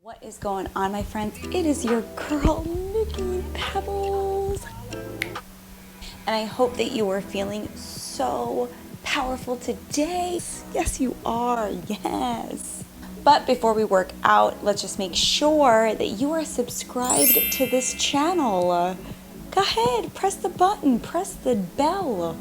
What is going on, my friends? It is your girl, Nikki Pebbles. And I hope that you are feeling so powerful today. Yes, you are. Yes. But before we work out, let's just make sure that you are subscribed to this channel. Go ahead, press the button, press the bell.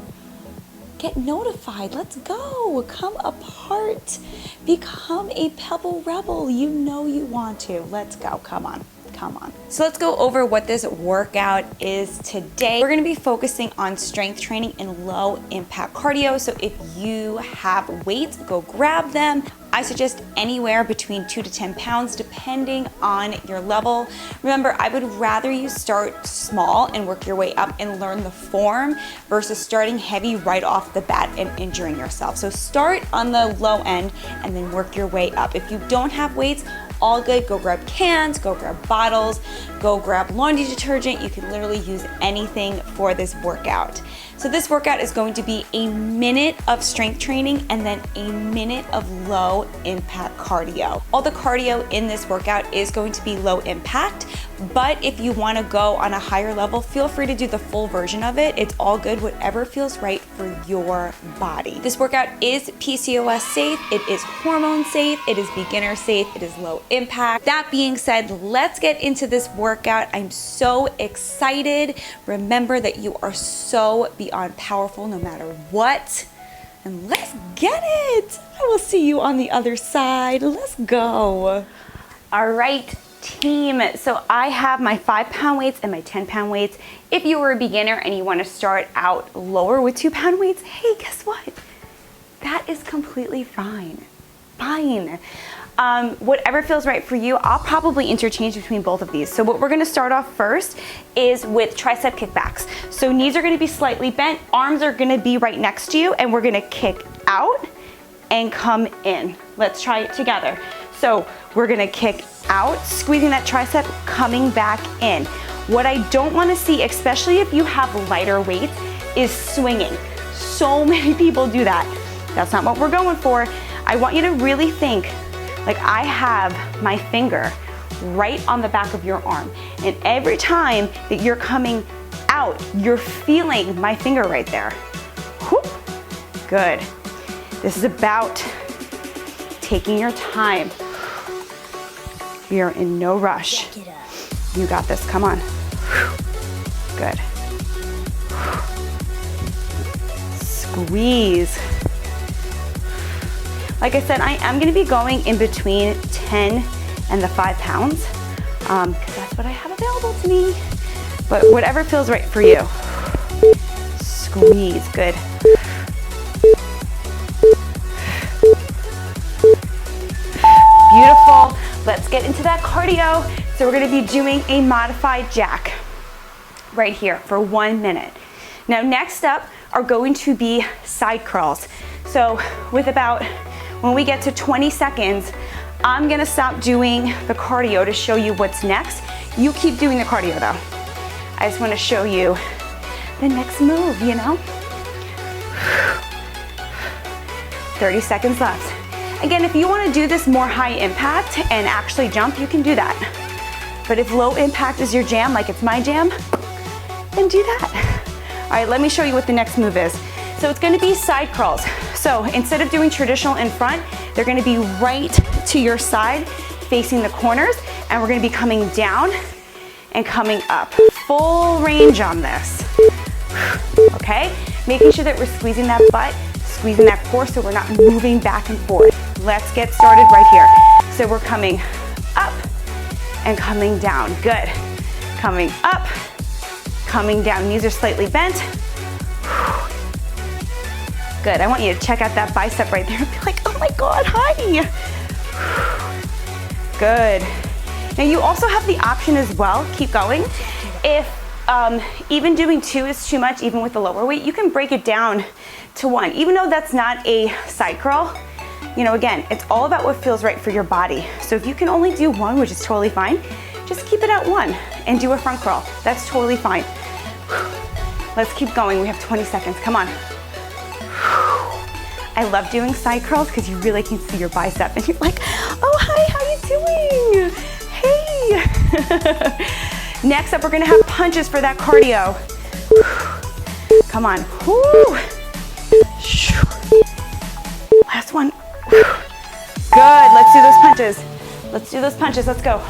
Get notified. Let's go. Come apart. Become a Pebble Rebel. You know you want to. Let's go. Come on. Come on. So let's go over what this workout is today. We're going to be focusing on strength training and low impact cardio. So if you have weights, go grab them. I suggest anywhere between 2 to 10 pounds, depending on your level. Remember, I would rather you start small and work your way up and learn the form versus starting heavy right off the bat and injuring yourself. So start on the low end and then work your way up. If you don't have weights, all good. Go grab cans, go grab bottles, go grab laundry detergent. You can literally use anything for this workout. So this workout is going to be a minute of strength training and then a minute of low impact cardio. All the cardio in this workout is going to be low impact, but if you want to go on a higher level, feel free to do the full version of it. It's all good, whatever feels right for your body. This workout is PCOS safe, it is hormone safe, it is beginner safe, it is low impact. That being said, let's get into this workout. I'm so excited. Remember that you are so beyond powerful no matter what. And let's get it. I will see you on the other side. Let's go. All right, team. So I have my 5-pound weights and my 10-pound weights. If you were a beginner and you want to start out lower with 2-pound weights, hey, guess what? That is completely fine. Fine. Whatever feels right for you. I'll probably interchange between both of these. So what we're going to start off first is with tricep kickbacks. So knees are going to be slightly bent, arms are going to be right next to you, and we're going to kick out and come in. Let's try it together. So we're going to kick out, squeezing that tricep, coming back in. What I don't want to see, especially if you have lighter weights, is swinging. So many people do that. That's not what we're going for. I want you to really think like I have my finger right on the back of your arm. And every time that you're coming out, you're feeling my finger right there. Whoop. Good. This is about taking your time. We are in no rush. You got this, come on. Good. Squeeze. Like I said, I am gonna be going in between 10 and the 5 pounds, because that's what I have available to me. But whatever feels right for you. Squeeze, good. Beautiful, let's get into that cardio. So we're gonna be doing a modified jack right here for 1 minute. Now next up are going to be side curls. So when we get to 20 seconds, I'm gonna stop doing the cardio to show you what's next. You keep doing the cardio though. I just wanna show you the next move, you know? 30 seconds left. Again, if you wanna do this more high impact and actually jump, you can do that. But if low impact is your jam, like it's my jam, then do that. All right, let me show you what the next move is. So it's gonna be side curls. So instead of doing traditional in front, they're gonna be right to your side, facing the corners, and we're gonna be coming down and coming up. Full range on this, okay? Making sure that we're squeezing that butt, squeezing that core so we're not moving back and forth. Let's get started right here. So we're coming up and coming down, good. Coming up, coming down, knees are slightly bent. Good, I want you to check out that bicep right there and be like, oh my God, hi. Good. Now you also have the option as well, keep going. If even doing 2 is too much, even with the lower weight, you can break it down to 1. Even though that's not a side curl, you know, again, it's all about what feels right for your body. So if you can only do 1, which is totally fine, just keep it at 1 and do a front curl. That's totally fine. Let's keep going, we have 20 seconds, come on. I love doing side curls because you really can see your bicep and you're like, oh, hi, how you doing? Next up, we're gonna have punches for that cardio. Come on. Woo. Last one. Good, let's do those punches. Let's do those punches, let's go.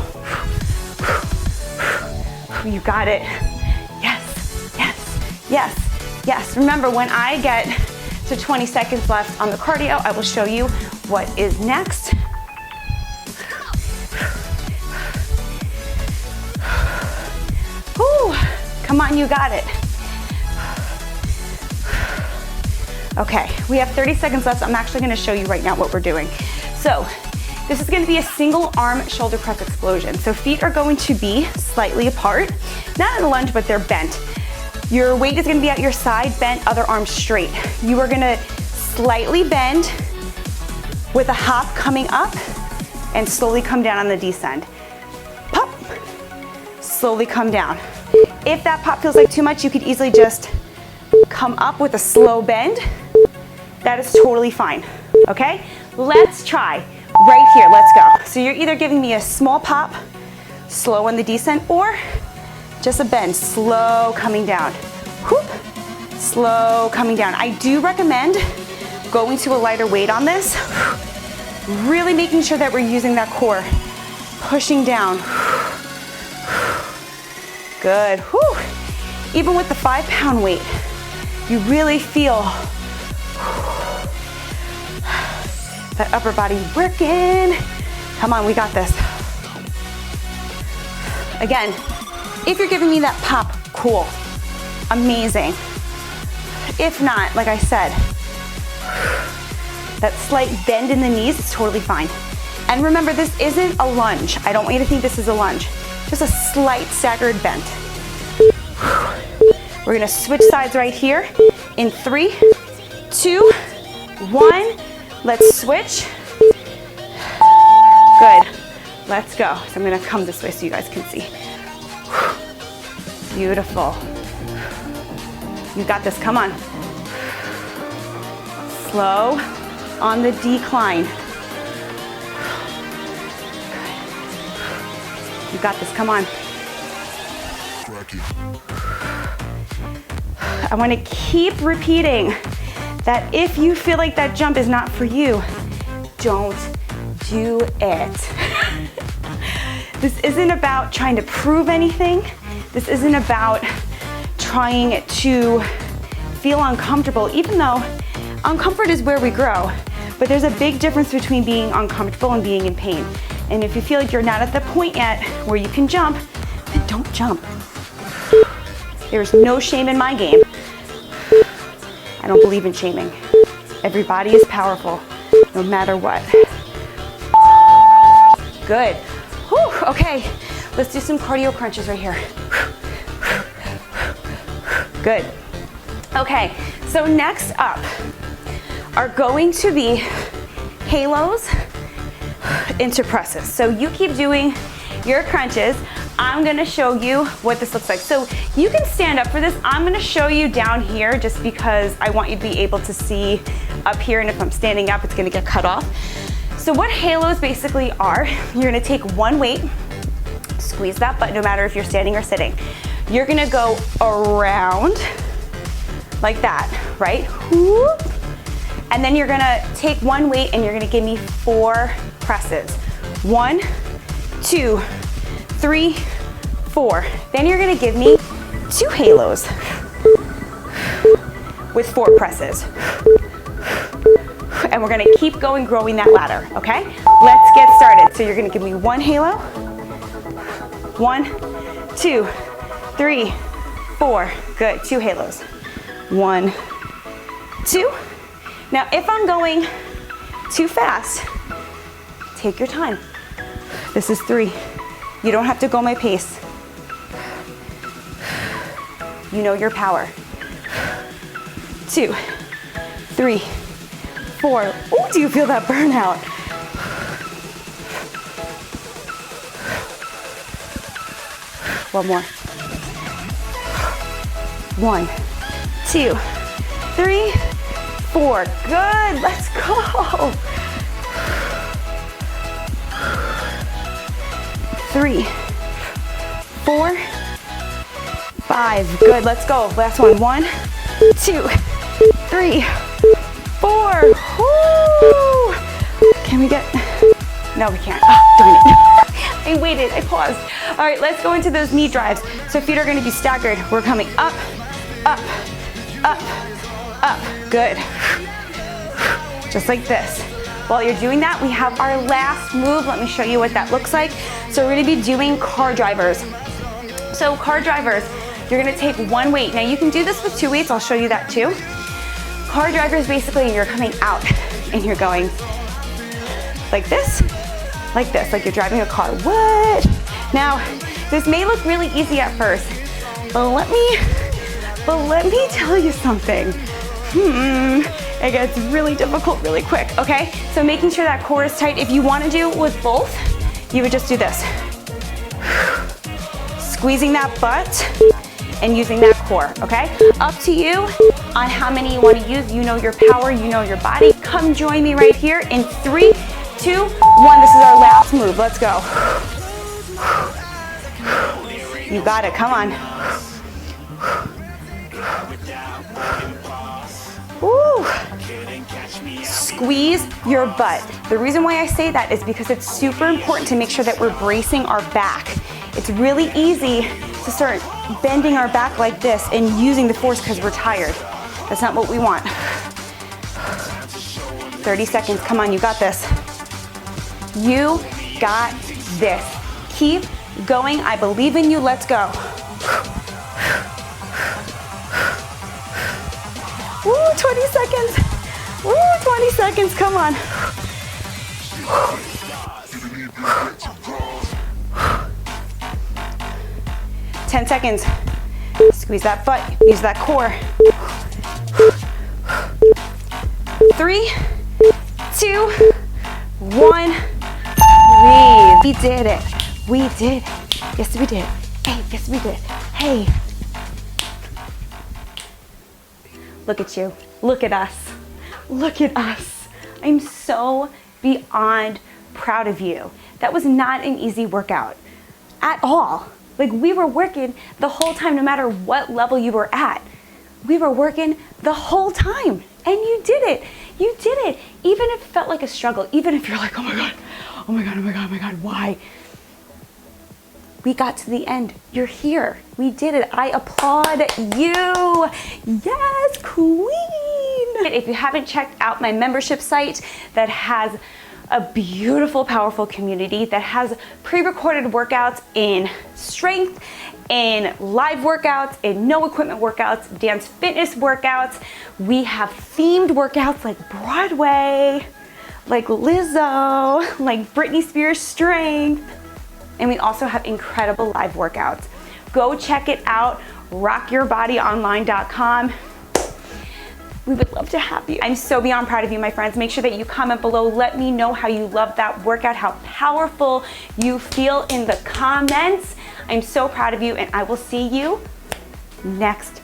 You got it. Yes, yes, yes, yes. Remember, when I get to 20 seconds left on the cardio, I will show you what is next. Whew. Come on, you got it. Okay, we have 30 seconds left. I'm actually gonna show you right now what we're doing. So, this is gonna be a single arm shoulder press explosion. So feet are going to be slightly apart, not in a lunge, but they're bent. Your weight is gonna be at your side, bent, other arm straight. You are gonna slightly bend with a hop coming up and slowly come down on the descend. Pop, slowly come down. If that pop feels like too much, you could easily just come up with a slow bend. That is totally fine, okay? Let's try right here, let's go. So you're either giving me a small pop, slow on the descent, or just a bend, slow coming down. Whoop, slow coming down. I do recommend going to a lighter weight on this, really making sure that we're using that core, pushing down. Good, whew. Even with the 5-pound weight, you really feel that upper body working. Come on, we got this. Again, if you're giving me that pop, cool, amazing. If not, like I said, that slight bend in the knees is totally fine. And remember, this isn't a lunge. I don't want you to think this is a lunge. Just a slight staggered bend. We're gonna switch sides right here in 3, 2, 1. Let's switch. Good. Let's go. So I'm gonna come this way so you guys can see. Beautiful. You got this, come on. Slow on the decline. Good. You got this, come on. I want to keep repeating that if you feel like that jump is not for you, don't do it. This isn't about trying to prove anything. This isn't about trying to feel uncomfortable, even though uncomfort is where we grow. But there's a big difference between being uncomfortable and being in pain. And if you feel like you're not at the point yet where you can jump, then don't jump. There's no shame in my game. I don't believe in shaming. Everybody is powerful, no matter what. Good. Whew, okay, let's do some cardio crunches right here. Good. Okay, so next up are going to be halos into presses. So you keep doing your crunches. I'm gonna show you what this looks like. So you can stand up for this. I'm gonna show you down here just because I want you to be able to see up here, and if I'm standing up, it's gonna get cut off. So what halos basically are, you're gonna take one weight, squeeze that butt no matter if you're standing or sitting. You're gonna go around like that, right? Whoop. And then you're gonna take one weight and you're gonna give me 4 presses. 1, 2, 3, 4. Then you're gonna give me 2 halos with 4 presses. And we're gonna keep going, growing that ladder, okay? Let's get started. So you're gonna give me 1 halo. 1, 2, 3, 4. Good, 2 halos. 1, 2. Now, if I'm going too fast, take your time. This is 3. You don't have to go my pace. You know your power. 2, 3, 4. Oh, do you feel that burnout? One more. 1, 2, 3, 4. Good, let's go. 3, 4, 5. Good, let's go. Last one. 1, 2, 3, 4. Woo! Can we get, no, we can't. Oh, darn it. I waited, I paused. All right, let's go into those knee drives. So feet are gonna be staggered. We're coming up, up, up, up. Good. Just like this. While you're doing that, we have our last move. Let me show you what that looks like. So we're gonna be doing car drivers. So car drivers, you're gonna take one weight. Now you can do this with 2 weights, I'll show you that too. Car drivers, basically you're coming out and you're going like this, like you're driving a car. What? Now, this may look really easy at first, but let me tell you something. It gets really difficult really quick, okay? So making sure that core is tight. If you wanna do it with both, you would just do this. Squeezing that butt and using that core, okay? Up to you on how many you wanna use. You know your power, you know your body. Come join me right here in 3, 2, 1. This is our last move, let's go. You got it, come on. Woo. Squeeze your butt. The reason why I say that is because it's super important to make sure that we're bracing our back. It's really easy to start bending our back like this and using the force because we're tired. That's not what we want. 30 seconds, come on, you got this. You got this. Keep going, I believe in you, let's go. Woo, 20 seconds. Woo, 20 seconds, come on. 10 seconds. Squeeze that butt, use that core. 3, 2, 1. Breathe. We did it. We did. Yes, we did. Hey, yes, we did. Hey. Look at you. Look at us. Look at us. I'm so beyond proud of you. That was not an easy workout at all. Like, we were working the whole time, no matter what level you were at. We were working the whole time, and you did it. You did it. Even if it felt like a struggle, even if you're like, oh my God, oh my God, oh my God, oh my God, why? We got to the end. You're here. We did it. I applaud you. Yes, queen. If you haven't checked out my membership site that has a beautiful, powerful community that has pre-recorded workouts in strength, in live workouts, in no equipment workouts, dance fitness workouts. We have themed workouts like Broadway, like Lizzo, like Britney Spears strength. And we also have incredible live workouts. Go check it out, rockyourbodyonline.com. We would love to have you. I'm so beyond proud of you, my friends. Make sure that you comment below. Let me know how you love that workout, how powerful you feel in the comments. I'm so proud of you, and I will see you next